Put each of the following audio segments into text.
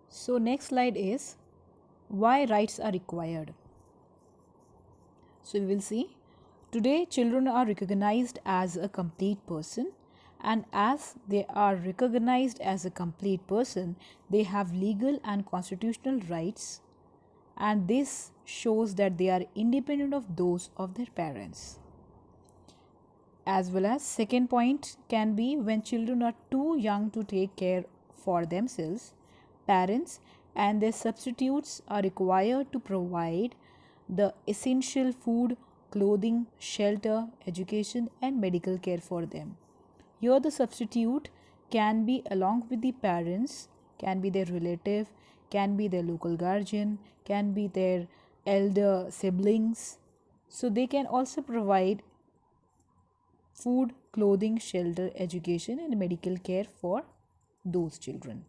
So next slide is why rights are required. So we will see today children are recognized as a complete person, and as they are recognized as a complete person, they have legal and constitutional rights, and this shows that they are independent of those of their parents. As well as second point can be when children are too young to take care for themselves, parents and their substitutes are required to provide the essential food, clothing, shelter, education and medical care for them. Here the substitute can be along with the parents, can be their relative, can be their local guardian, can be their elder siblings. So they can also provide food, clothing, shelter, education, and medical care for those children.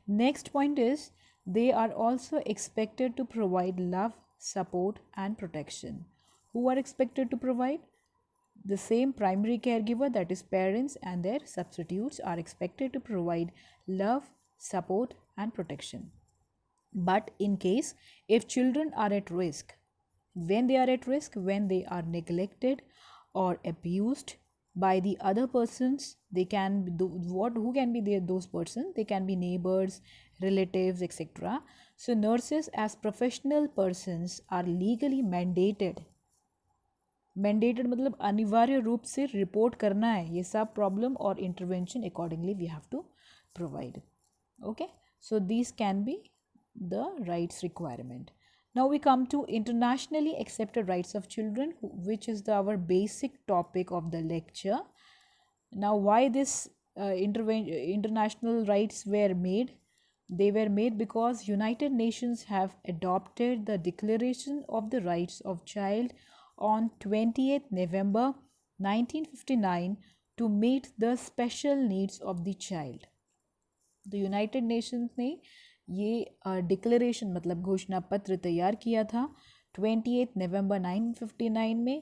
Next point is they are also expected to provide love, support, and protection. Who are expected to provide? The same primary caregiver, that is, parents and their substitutes, are expected to provide love, support, and protection. But in case if children are at risk, when they are at risk, when they are neglected or abused by the other persons, they can be what who can be those persons? They can be neighbors, relatives, etc. So nurses as professional persons are legally mandated मतलब अनिवार्य रूप से report करना है ये सब problem और intervention accordingly we have to provide. Okay, so these can be the rights requirement. Now we come to internationally accepted rights of children, which is our basic topic of the lecture. Now why this international rights were made? They were made because United Nations have adopted the Declaration of the Rights of Child on 20th November 1959 to meet the special needs of the child. तो United Nations ने ये declaration मतलब घोषणा पत्र तैयार किया था 28 नवंबर 1959 में.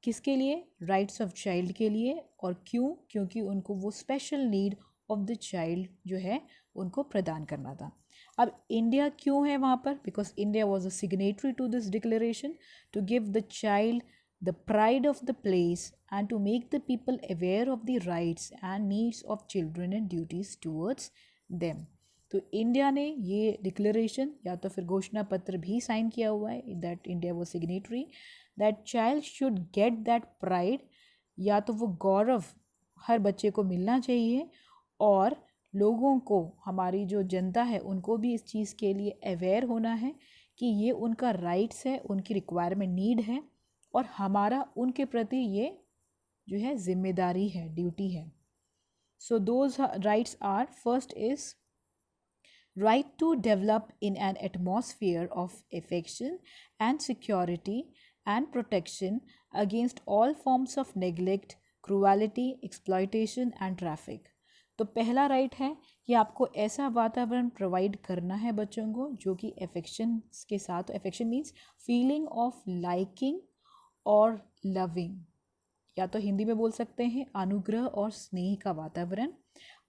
किसके लिए? राइट्स ऑफ चाइल्ड के लिए. और क्यों? क्योंकि उनको वो special need of the child जो है उनको प्रदान करना था. अब इंडिया क्यों है वहाँ पर? Because India was a signatory to this declaration to give the child the pride of the place and to make the people aware of the rights and needs of children and duties towards them. तो India ने ये declaration या तो फिर घोषणा पत्र भी sign किया हुआ है दैट इंडिया वो signatory that child should get that pride, या तो वो गौरव हर बच्चे को मिलना चाहिए और लोगों को, हमारी जो जनता है उनको भी इस चीज़ के लिए अवेयर होना है कि ये उनका राइट्स है, उनकी रिक्वायरमेंट नीड है और हमारा उनके प्रति ये जो है जिम्मेदारी है, ड्यूटी है. So those rights are, first is right to develop in an atmosphere of affection and security and protection against all forms of neglect, cruelty, exploitation and traffic. तो पहला राइट है कि आपको ऐसा वातावरण प्रोवाइड करना है बच्चों को जो कि अफेक्शन के साथ, affection means feeling of liking और लविंग, या तो हिंदी में बोल सकते हैं अनुग्रह और स्नेह का वातावरण,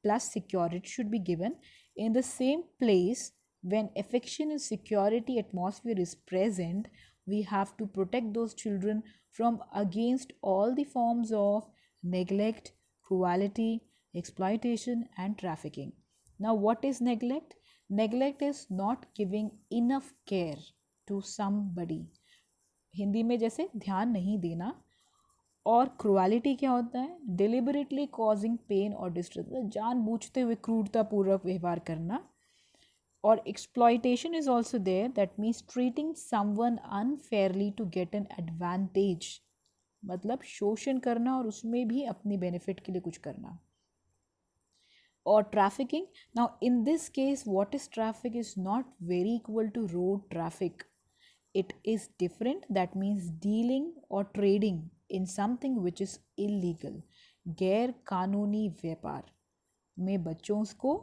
plus security should be given in the same place. When affection and security atmosphere is present, we have to protect those children from against all the forms of neglect, cruelty, exploitation and trafficking. Now what is neglect? Neglect is not giving enough care to somebody. Hindi में जैसे ध्यान नहीं देना. और cruelty क्या होता है? Deliberately causing pain और डिस्ट्रेस, जानबूझते हुए क्रूरतापूर्वक व्यवहार करना. और exploitation is also there, that means treating someone unfairly to get an advantage, मतलब शोषण करना और उसमें भी अपनी बेनिफिट के लिए कुछ करना. और trafficking, now in this case what is traffic is not very equal to road traffic. It is different. That means dealing or trading in something which is illegal. गैर कानूनी व्यापार में बच्चों को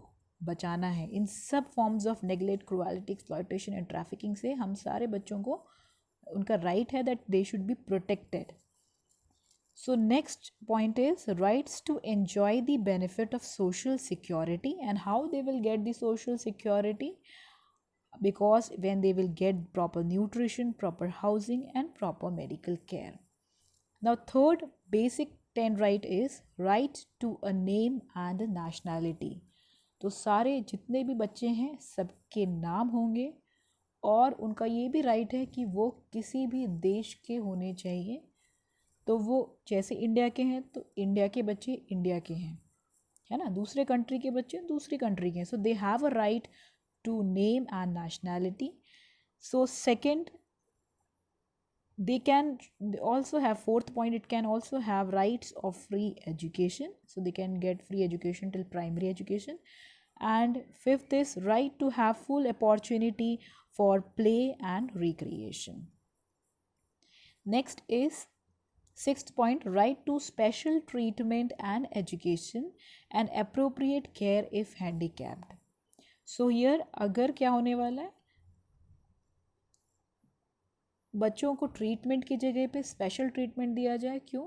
बचाना है. इन सब forms of neglect, cruelty, exploitation and trafficking से हम सारे बच्चों को, उनका राइट है that they should be protected. So next point is rights to enjoy the benefit of social security. And how they will get the social security? Because when they will get proper nutrition, proper housing and proper medical care. Now third basic 10 right is right to a name and a nationality. तो सारे जितने भी बच्चे हैं सबके नाम होंगे और उनका ये भी राइट है कि वो किसी भी देश के होने चाहिए। तो वो जैसे इंडिया के हैं तो इंडिया के बच्चे इंडिया के हैं, है ना, दूसरे कंट्री के बच्चे दूसरी कंट्री के हैं। So they have a right to name and nationality. So second, they can also have, fourth point, it can also have rights of free education, so they can get free education till primary education. And fifth is right to have full opportunity for play and recreation. Next is sixth point, right to special treatment and education and appropriate care if handicapped. So here अगर क्या होने वाला है, बच्चों को treatment की जगह पे स्पेशल ट्रीटमेंट दिया जाए। क्यों?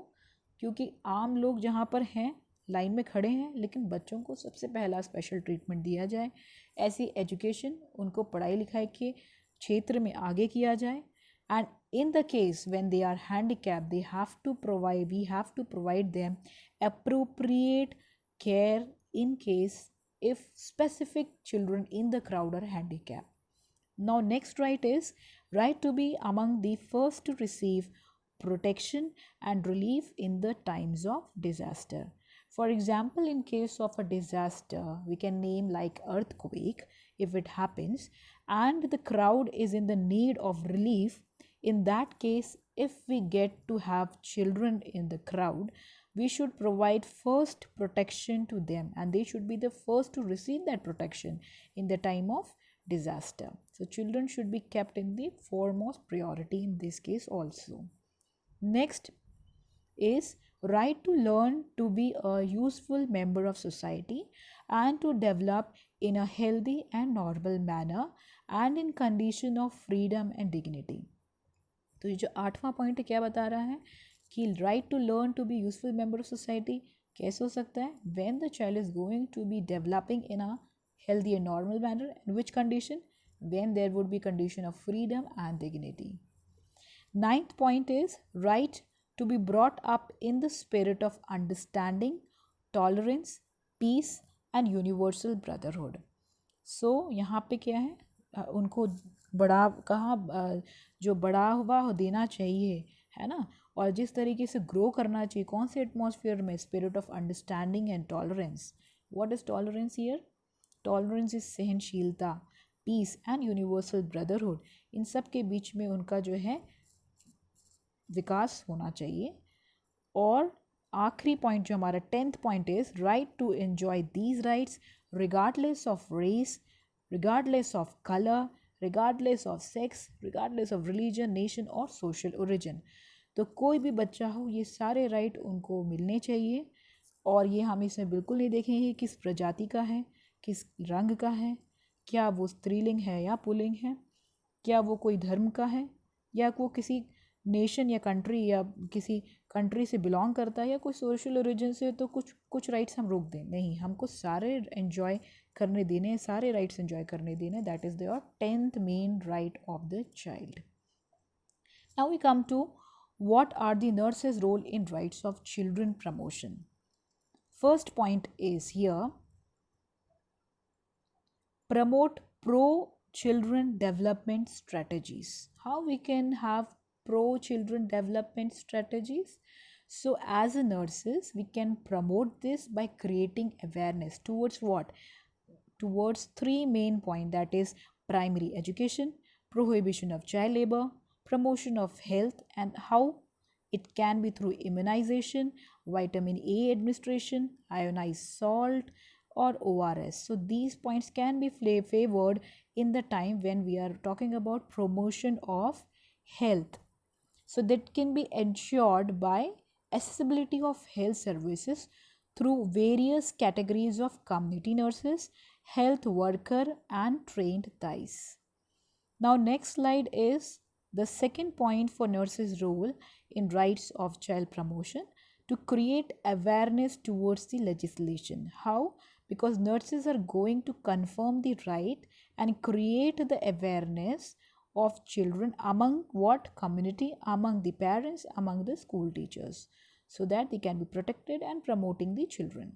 क्योंकि आम लोग जहाँ पर हैं लाइन में खड़े हैं, लेकिन बच्चों को सबसे पहला स्पेशल ट्रीटमेंट दिया जाए। ऐसी एजुकेशन उनको पढ़ाई लिखाई के क्षेत्र में आगे किया जाए। And in the case when they are handicap we have to provide them appropriate care in case if specific children in the crowd are handicapped. Now next right is right to be among the first to receive protection and relief in the times of disaster. For example, in case of a disaster, we can name like earthquake if it happens and the crowd is in the need of relief. In that case, if we get to have children in the crowd, we should provide first protection to them and they should be the first to receive that protection in the time of disaster. So children should be kept in the foremost priority in this case also. Next is right to learn to be a useful member of society and to develop in a healthy and normal manner and in condition of freedom and dignity. तो ये जो 8वां point क्या बता रहा है कि right to learn to be useful member of society कैसे हो सकता है? When the child is going to be developing in a healthy and normal manner. In which condition? When there would be condition of freedom and dignity. Ninth point is right to be brought up in the spirit of understanding, tolerance, peace and universal brotherhood. So यहाँ पे क्या है, उनको बड़ा कहाँ जो बड़ा हुआ देना चाहिए, है ना, और जिस तरीके से ग्रो करना चाहिए, कौन से एटमॉस्फेयर में? Spirit of understanding and tolerance. What is tolerance here? Tolerance is सहनशीलता, पीस एंड यूनिवर्सल ब्रदरहुड, इन सब के बीच में उनका जो है विकास होना चाहिए. और आखिरी पॉइंट जो हमारा 10th point is right to enjoy these rights regardless of race, regardless of colour, regardless of sex, regardless of religion, nation और सोशल ओरिजिन. तो कोई भी बच्चा हो ये सारे राइट उनको मिलने चाहिए और ये हम इसमें बिल्कुल नहीं देखेंगे किस प्रजाति का है, किस रंग का है, क्या वो स्त्रीलिंग है या पुल्लिंग है, क्या वो कोई धर्म का है या वो किसी नेशन या कंट्री या किसी कंट्री से बिलोंग करता है या कोई सोशल ओरिजिन से. तो कुछ राइट्स हम रोक दें नहीं, हमको सारे एंजॉय करने देने हैं, सारे राइट्स एंजॉय करने देने. That is your 10th main right of the child. Now we come to what are the nurses' role in rights of children promotion. First point is here, promote pro children development strategies. How we can have pro children development strategies? So as a nurses we can promote this by creating awareness towards what? Towards three main points, that is primary education, prohibition of child labor, promotion of health, and how it can be through immunization, vitamin A administration, ionized salt or ORS. So these points can be favored in the time when we are talking about promotion of health. So that can be ensured by accessibility of health services through various categories of community nurses, health worker and trained thais. Now next slide is the second point for nurses' role in rights of child promotion. to create awareness towards the legislation. How? Because nurses are going to confirm the right and create the awareness of children among what community, among the parents, among the school teachers, so that they can be protected and promoting the children.